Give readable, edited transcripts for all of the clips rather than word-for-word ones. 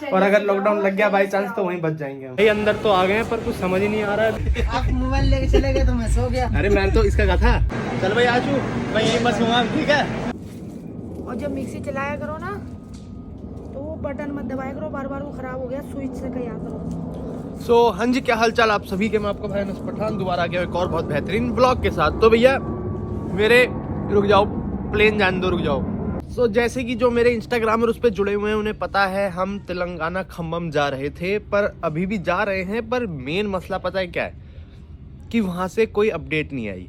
और अगर लॉकडाउन लग गया बाई चांस तो वहीं बच जाएंगे हम। भाई अंदर तो आ गए हैं पर कुछ समझ ही नहीं आ रहा है। आप मोबाइल लेके चले गए तो मैं सो गया। अरे मैंने तो इसका कहा था चल भाई आजू मैं यहीं बस हूँ ठीक है। और जब मिक्सी चलाया करो ना तो वो बटन मत दबाया करो बार बार, वो खराब हो गया, स्विच से किया करो। सो हाँ जी, क्या हाल चाल आप सभी के। मैं आपका भाई अनस पठान दोबारा आ गया एक और बहुत बेहतरीन ब्लॉग के साथ। तो भैया मेरे रुक जाओ, प्लेन जान दो, रुक जाओ। सो जैसे कि जो मेरे इंस्टाग्राम और उस पर जुड़े हुए हैं उन्हें पता है हम तेलंगाना खम्मम जा रहे थे, पर अभी भी जा रहे हैं। पर मेन मसला पता है क्या है कि वहाँ से कोई अपडेट नहीं आई,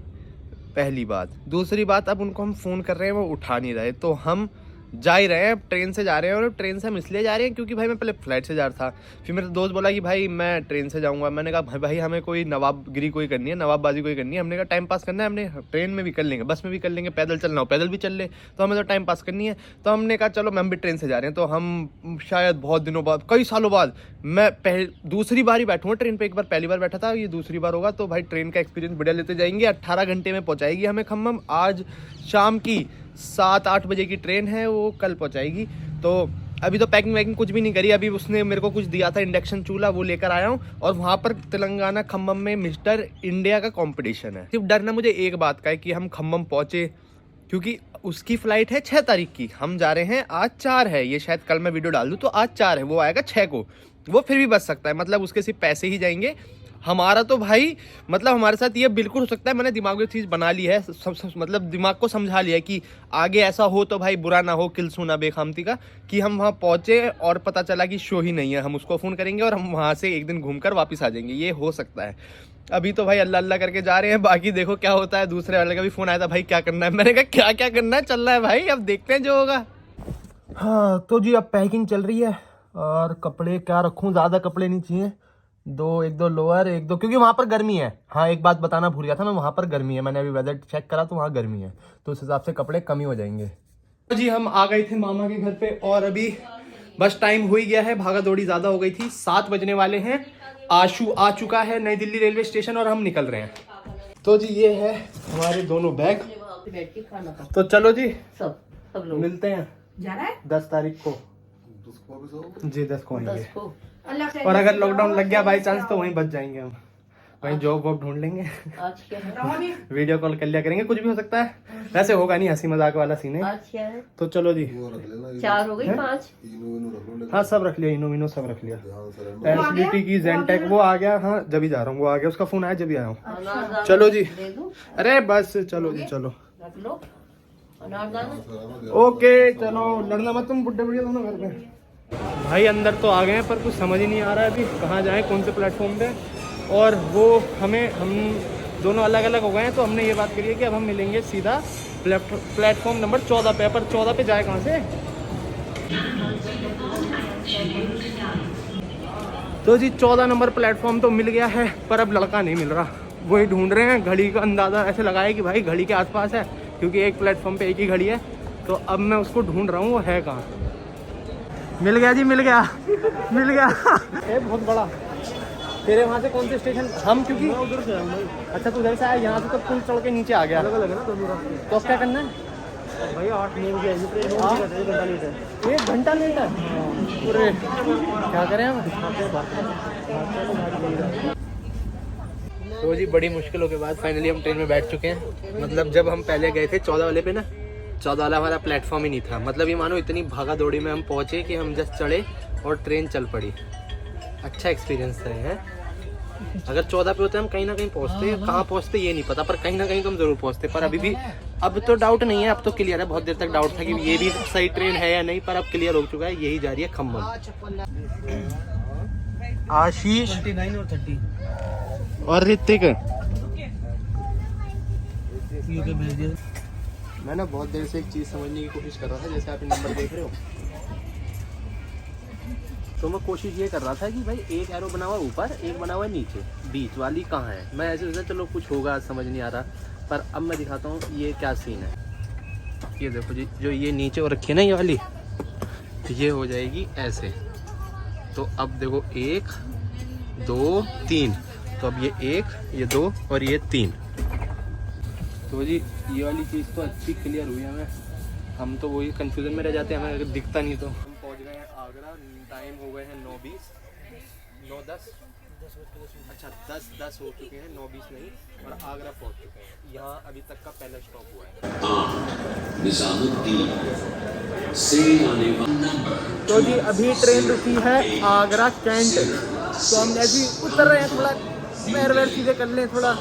पहली बात। दूसरी बात, अब उनको हम फ़ोन कर रहे हैं वो उठा नहीं रहे, तो हम जा ही रहे हैं। ट्रेन से जा रहे हैं और ट्रेन से हम इसलिए जा रहे हैं क्योंकि भाई मैं पहले फ्लाइट से जा रहा था। फिर मेरा दोस्त बोला कि भाई मैं ट्रेन से जाऊंगा। मैंने कहा भाई हमें कोई नवाबगिरी कोई करनी है, नवाबबाजी कोई करनी है। हमने कहा टाइम पास करना है, हमने ट्रेन में भी कर लेंगे, बस में भी कर लेंगे, पैदल चलना हो पैदल भी चल ले, तो हमें तो टाइम पास करनी है। तो हमने कहा चलो हम भी ट्रेन से जा रहे हैं। तो हम शायद बहुत दिनों बाद, कई सालों बाद मैं दूसरी बार ही बैठूँगा ट्रेन पर। एक बार पहली बार बैठा था, ये दूसरी बार होगा। तो भाई ट्रेन का एक्सपीरियंस बढ़िया लेते जाएंगे। 18 घंटे में पहुँचाएगी हमें खम्मम। आज शाम की 7-8 बजे की ट्रेन है, वो कल पहुंचाएगी। तो अभी तो पैकिंग वैकिंग कुछ भी नहीं करी। अभी उसने मेरे को कुछ दिया था इंडक्शन चूल्हा, वो लेकर आया हूँ। और वहाँ पर तेलंगाना खम्मम में मिस्टर इंडिया का कंपटीशन है। सिर्फ डर ना मुझे एक बात का है कि हम खम्मम पहुँचे, क्योंकि उसकी फ्लाइट है 6 तारीख की, हम जा रहे हैं आज 4 है। ये शायद कल मैं वीडियो डाल दूँ तो आज 4 है, वो आएगा 6 को। वो फिर भी बच सकता है, मतलब उसके सिर्फ पैसे ही जाएंगे। हमारा तो भाई मतलब हमारे साथ ये बिल्कुल हो सकता है। मैंने दिमाग में चीज़ बना ली है, सब मतलब दिमाग को समझा लिया है कि आगे ऐसा हो तो भाई बुरा ना हो, किल सुना बेखामती का, कि हम वहाँ पहुँचे और पता चला कि शो ही नहीं है। हम उसको फ़ोन करेंगे और हम वहाँ से एक दिन घूमकर वापस आ जाएंगे, ये हो सकता है। अभी तो भाई अल्लाह अल्लाह करके जा रहे हैं, बाकी देखो क्या होता है। दूसरे वाले का भी फ़ोन आया था, भाई क्या करना है। मैंने कहा क्या क्या करना है, चल रहा है भाई, अब देखते हैं जो होगा। हाँ तो जी अब पैकिंग चल रही है। और कपड़े क्या रखूँ, ज़्यादा कपड़े नहीं चाहिए, एक दो लोअर, एक दो, क्योंकि वहाँ पर गर्मी है। हाँ एक बात बताना भूल गया था मैं, वहाँ पर गर्मी है। मैंने अभी वेदर चेक करा तो वहाँ गर्मी है, तो उस हिसाब से कपड़े कम ही हो जाएंगे। तो जी हम आ गए थे मामा के घर पे और अभी बस टाइम हो ही गया है, भागा दौड़ी ज़्यादा हो गई थी। 7 बजने वाले हैं। आशु आ चुका है नई दिल्ली रेलवे स्टेशन और हम निकल रहे हैं। तो जी ये है हमारे दोनों बैग। तो चलो जी सब लोग मिलते हैं। जा रहा है 10 तारीख को जी, 10 को आएंगे। और अगर लॉकडाउन लग गया बाई चांस तो वहीं बच जाएंगे हम, वहीं जॉब वॉब ढूंढ लेंगे। वीडियो कॉल कर लिया करेंगे, कुछ भी हो सकता है। वैसे होगा नहीं, हंसी मजाक वाला सीन है। तो चलो जी 4 हो गई 5। हाँ सब रख लिया, इनो सब रख लिया। एसबीटी की जेनटेक वो आ गया। हाँ जब ही जा रहा हूँ, वो आ गया, उसका फोन आया जब ही आया हूँ। चलो जी, अरे बस चलो जी चलो, ओके चलो, लड़ना मत तुम, बुड्ढे बुढ़िया दोनों घर पे। भाई अंदर तो आ गए हैं पर कुछ समझ ही नहीं आ रहा है अभी कहाँ जाएं, कौन से प्लेटफॉर्म पे। और वो हम दोनों अलग अलग हो गए हैं, तो हमने ये बात करी है कि अब हम मिलेंगे सीधा प्लेटफॉर्म नंबर 14 पे। पर 14 पे जाए कहाँ से? तो जी 14 नंबर प्लेटफॉर्म तो मिल गया है, पर अब लड़का नहीं मिल रहा, वही ढूंढ रहे हैं। घड़ी का अंदाज़ा ऐसे लगाया कि भाई घड़ी के आसपास है, क्योंकि एक प्लेटफॉर्म पे एक ही घड़ी है। तो अब मैं उसको ढूंढ रहा हूँ, वो है कहाँ। मिल गया जी, मिल गया मिल गया। ये बहुत बड़ा। तेरे वहाँ से कौन से स्टेशन? हम क्योंकि उधर से भाई। अच्छा तू उधर से आया, यहाँ से तो पुल चढ़ के नीचे आ गया। अलग अलग है ना दोनों रास्ते। तो अब क्या करना है भाई? 8-9 बजे आएगी ट्रेन, 1 घंटा लेट है। 1 घंटा लेट है? पूरे क्या करें हम? तो जी बड़ी मुश्किलों के बाद फाइनली हम ट्रेन में बैठ चुके हैं। मतलब जब हम पहले गए थे 14 वाले पे ना, 14 वाला हमारा प्लेटफॉर्म ही नहीं था। मतलब ये मानो इतनी भागा दौड़ी में हम पहुँचे कि हम जस्ट चढ़े और ट्रेन चल पड़ी। अच्छा एक्सपीरियंस था है। अगर 14 पे होते हम कहीं ना कहीं पहुँचते, कहाँ पहुँचते ये नहीं पता, पर कहीं ना कहीं तो हम जरूर पहुँचते। पर अभी भी अब तो डाउट नहीं है, अब तो क्लियर है। बहुत देर तक डाउट था कि ये भी सही ट्रेन है या नहीं, पर अब क्लियर हो चुका है, यही जा रही है खम्मम। आशीष 29 और 30 और ऋतिक मैं ना बहुत देर से एक चीज़ समझने की कोशिश कर रहा था। जैसे आप नंबर देख रहे हो, तो मैं कोशिश ये कर रहा था कि भाई एक एरो बना हुआ ऊपर, एक बना हुआ नीचे, बीच वाली कहाँ है। मैं ऐसे सोचा चलो कुछ होगा, समझ नहीं आ रहा। पर अब मैं दिखाता हूँ ये क्या सीन है। ये देखो जी, जो ये नीचे और रखी है ना ये वाली, ये हो जाएगी ऐसे। तो अब देखो 1 2 3, तो अब ये 1 ये 2 और ये 3। तो जी ये वाली चीज़ तो अच्छी क्लियर हुई हमें। हम तो वही कंफ्यूजन में रह जाते हैं, हमें अगर दिखता नहीं तो। हम पहुंच गए हैं आगरा। टाइम हो गए हैं 9:20, 9:10, अच्छा 10 हो चुके हैं, 9:20 नहीं, और आगरा पहुंच चुके हैं। यहाँ अभी तक का पहला स्टॉप हुआ है। तो जी अभी ट्रेन रुकी है आगरा कैंट। तो हम जैसे ही उतर रहे हैं, थोड़ा पैर वैर सीधे कर लें, थोड़ा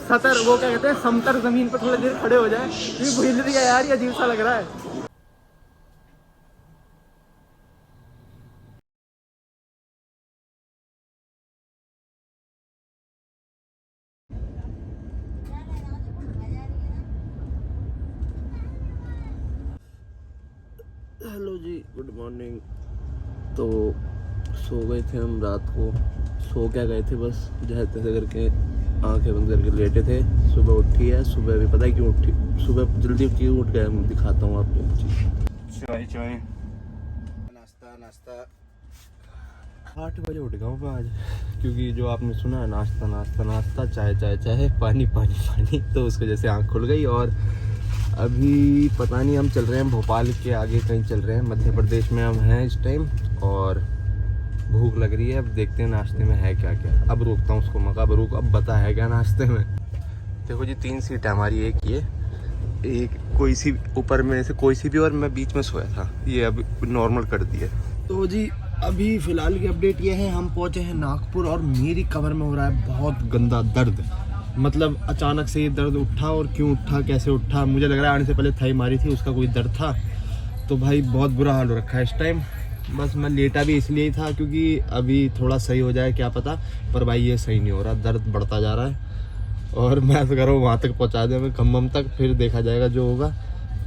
सतर वो क्या कहते हैं समतर जमीन पर थोड़ी देर खड़े हो जाए, क्योंकि भूल रही है यार, ये अजीब सा लग रहा है। हेलो जी, गुड मॉर्निंग। तो सो गए थे हम रात को, सो क्या गए थे, बस जैसे तैसे करके आंखें बंद करके लेटे थे। सुबह उठी है, सुबह भी पता है क्यों उठी, सुबह जल्दी क्यों उठ गए, मैं दिखाता हूँ आपको। चाय नाश्ता 8 बजे उठ गया हूँ मैं आज, क्योंकि जो आपने सुना है नाश्ता चाय पानी, तो उसको जैसे आँख खुल गई। और अभी पता नहीं, हम चल रहे हैं भोपाल के आगे कहीं चल रहे हैं, मध्य प्रदेश में हम हैं इस टाइम, और भूख लग रही है। अब देखते हैं नाश्ते में है क्या क्या। अब रोकता हूँ उसको, मका बरूक अब बता है क्या नाश्ते में। देखो जी 3 सीट है हमारी, एक ये, एक कोई सी ऊपर में से कोई सी भी, और मैं बीच में सोया था, ये अब नॉर्मल कर दिया। तो जी अभी फ़िलहाल की अपडेट ये है, हम पहुँचे हैं नागपुर, और मेरी कमर में हो रहा है बहुत गंदा दर्द। मतलब अचानक से ये दर्द उठा, और क्यों उठा कैसे उठा, मुझे लग रहा है आने से पहले थाई मारी थी, उसका कोई दर्द था। तो भाई बहुत बुरा हाल हो रखा है इस टाइम। बस मैं लेटा भी इसलिए ही था क्योंकि अभी थोड़ा सही हो जाए क्या पता, पर भाई ये सही नहीं हो रहा, दर्द बढ़ता जा रहा है। और मैं तो कह रहा हूँ वहाँ तक पहुँचा दे हमें, खम्मम तक, फिर देखा जाएगा जो होगा।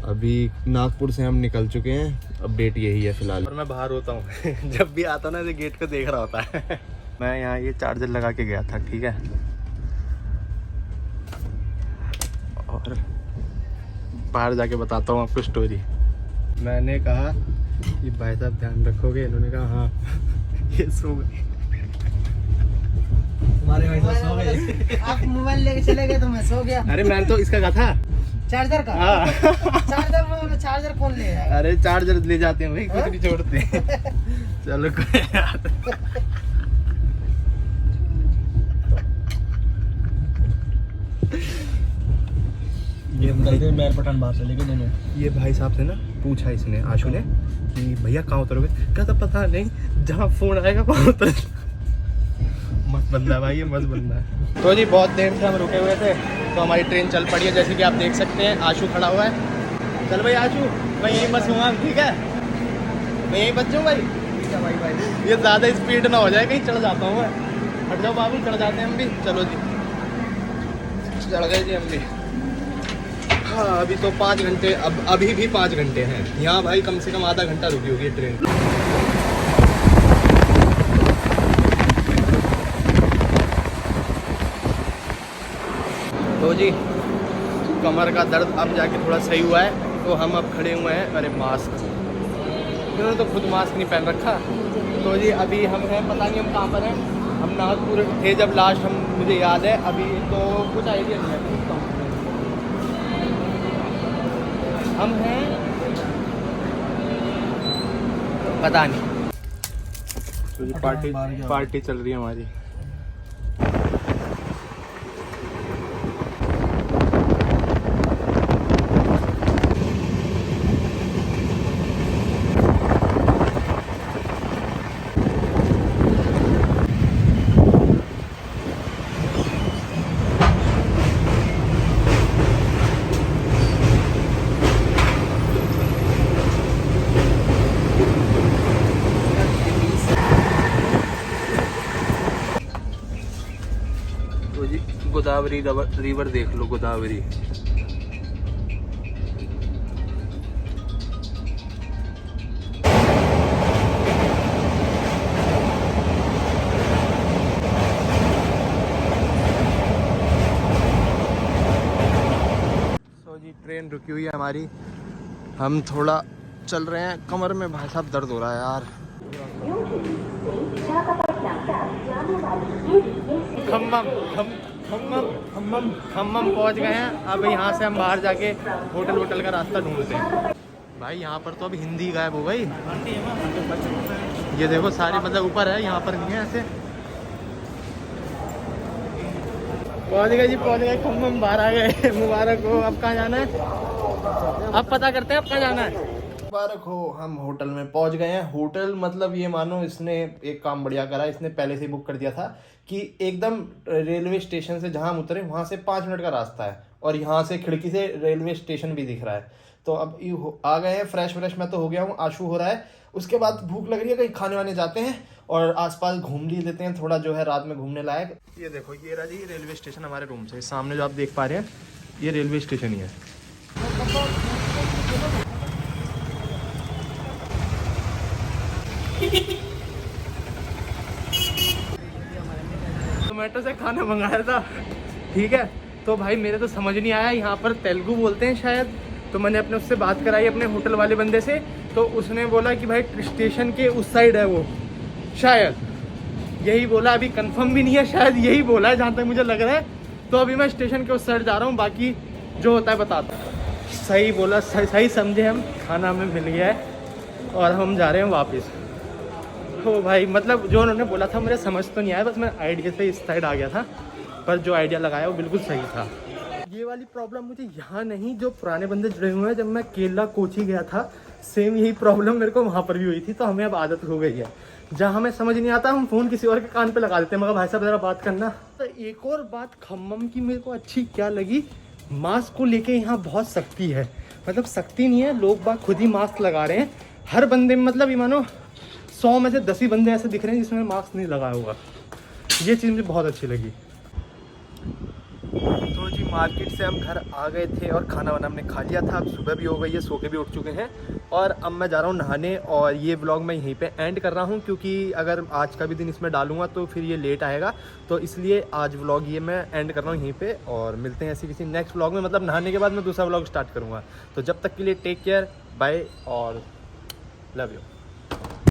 अभी नागपुर से हम निकल चुके हैं, अपडेट यही है फ़िलहाल। और मैं बाहर होता हूँ जब भी आता ना, ये गेट पे देख रहा होता है मैं यहाँ ये चार्जर लगा के गया था, ठीक है। और बाहर जाके बताता हूँ आपको स्टोरी। मैंने कहा कि भाई साहब ध्यान रखोगे, इन्होंने कहा हाँ ये सो गए। तुम्हारे भाई साहब सो गए। आप मोबाइल लेके चले गए तो मैं सो गया। अरे मैंने तो इसका कहा था, चार्जर का। हाँ चार्जर कौन ले आया? अरे चार्जर ले जाते हैं भाई, कुछ नहीं छोड़ते चलो कोई बात। ये मैर पठान बाहर से लेके दोनों। ये भाई साहब से ना पूछा इसने, आशु ने, कि भैया कहाँ उतरोगे, कहता पता नहीं, जहाँ फोन आएगा वहाँ उतर। मस्त बंदा है भाई ये, मस्त बंदा है। तो जी बहुत देर से हम रुके हुए थे, तो हमारी ट्रेन चल पड़ी है, जैसे कि आप देख सकते हैं। आशु खड़ा हुआ है, चल भाई आशु, मैं यहीं बसूँगा, ठीक है, मैं यहीं बच जाऊँ भाई। ठीक है भाई, ये ज़्यादा स्पीड ना हो जाए, कहीं चढ़ जाता हूँ मैं। हट जाओ बाबू, चढ़ जाते हैं हम भी। चलो जी चढ़ गए जी हम भी। हाँ अभी तो 5 घंटे, अभी भी 5 घंटे हैं यहाँ भाई, कम से कम आधा घंटा रुकी होगी ट्रेन। तो जी कमर का दर्द अब जाके थोड़ा सही हुआ है, तो हम अब खड़े हुए हैं। अरे मास्क, इन्होंने तो खुद मास्क नहीं पहन रखा। तो जी अभी हम हैं, पता नहीं हम कहाँ पर हैं, हम नागपुर थे जब लास्ट, हम मुझे याद है, अभी तो कुछ आइडिया नहीं है। हम हैं पता नहीं, तो पार्टी चल रही है हमारी। गोदावरी रिवर देख लो, गोदावरी। सो जी ट्रेन रुकी हुई है हमारी, हम थोड़ा चल रहे हैं, कमर में भाई साहब दर्द हो रहा है यार। खम्मम पहुंच गए हैं। अब यहाँ से हम बाहर जाके होटल का रास्ता ढूंढते हैं। भाई यहाँ पर तो अब हिंदी गायब हो गई। ये देखो सारे मतलब ऊपर है, यहाँ पर नहीं है ऐसे। पहुँच गए जी, पहुँच गए, खम्भम बाहर आ गए। मुबारक हो। अब कहाँ जाना है? अब पता करते हैं अब कहाँ जाना है। मुबारक हो, हम होटल में पहुंच गए हैं। होटल मतलब ये मानो इसने एक काम बढ़िया करा, इसने पहले से ही बुक कर दिया था कि एकदम रेलवे स्टेशन से जहां हम उतरे वहां से 5 मिनट का रास्ता है और यहाँ से खिड़की से रेलवे स्टेशन भी दिख रहा है। तो अब आ गए हैं, फ्रेश मैं तो हो गया हूँ, आशू हो रहा है। उसके बाद भूख लग रही है, कहीं खाने वाने जाते हैं और आसपास घूम भी लेते हैं थोड़ा, जो है रात में घूमने लायक। ये देखो ये रहा जी रेलवे स्टेशन हमारे रूम से सामने, जो आप देख पा रहे हैं ये रेलवे स्टेशन ही है। जोमेटो से खाना मंगाया था, ठीक है। तो भाई मेरे तो समझ नहीं आया, यहाँ पर तेलुगु बोलते हैं शायद। तो मैंने अपने उससे बात कराई अपने होटल वाले बंदे से, तो उसने बोला कि भाई स्टेशन के उस साइड है वो, शायद यही बोला। अभी कंफर्म भी नहीं है, शायद यही बोला है जहाँ तक मुझे लग रहा है। तो अभी मैं स्टेशन के उस साइड जा रहा हूँ, बाकी जो होता है बताता हूँ। सही बोला, सही समझे हम, खाना हमें मिल गया है और हम जा रहे हैं वापस। हो भाई मतलब जो उन्होंने बोला था मुझे समझ तो नहीं आया, बस मैं आइडिया से इस साइड आ गया था, पर जो आइडिया लगाया वो बिल्कुल सही था। ये वाली प्रॉब्लम मुझे यहाँ नहीं, जो पुराने बंदे जुड़े हुए हैं, जब मैं केरला कोची गया था सेम यही प्रॉब्लम मेरे को वहाँ पर भी हुई थी। तो हमें अब आदत हो गई है, जहाँ हमें समझ नहीं आता हम फ़ोन किसी और के कान पे लगा देते हैं, मगर भाई साहब ज़रा बात करना। तो एक और बात खम्मम की मेरे को अच्छी क्या लगी, मास्क को लेके यहाँ बहुत सख्ती है। मतलब सख्ती नहीं है, लोग बाग खुद ही मास्क लगा रहे हैं हर बंदे में। मतलब ये मानो 100 में से 10 ही बंदे ऐसे दिख रहे हैं जिसमें मास्क नहीं लगाया होगा। ये चीज़ मुझे बहुत अच्छी लगी। तो जी मार्केट से हम घर आ गए थे और खाना वाना हमने खा लिया था। अब सुबह भी हो गई है, सो के भी उठ चुके हैं और अब मैं जा रहा हूँ नहाने। और ये व्लॉग मैं यहीं पे एंड कर रहा हूँ, क्योंकि अगर आज का भी दिन इसमें डालूंगा तो फिर ये लेट आएगा। तो इसलिए आज व्लॉग ये मैं एंड कर रहा हूँ यहीं पे, और मिलते हैं ऐसे किसी नेक्स्ट व्लॉग में। मतलब नहाने के बाद मैं दूसरा व्लॉग स्टार्ट करूँगा। तो जब तक के लिए टेक केयर, बाय और लव यू।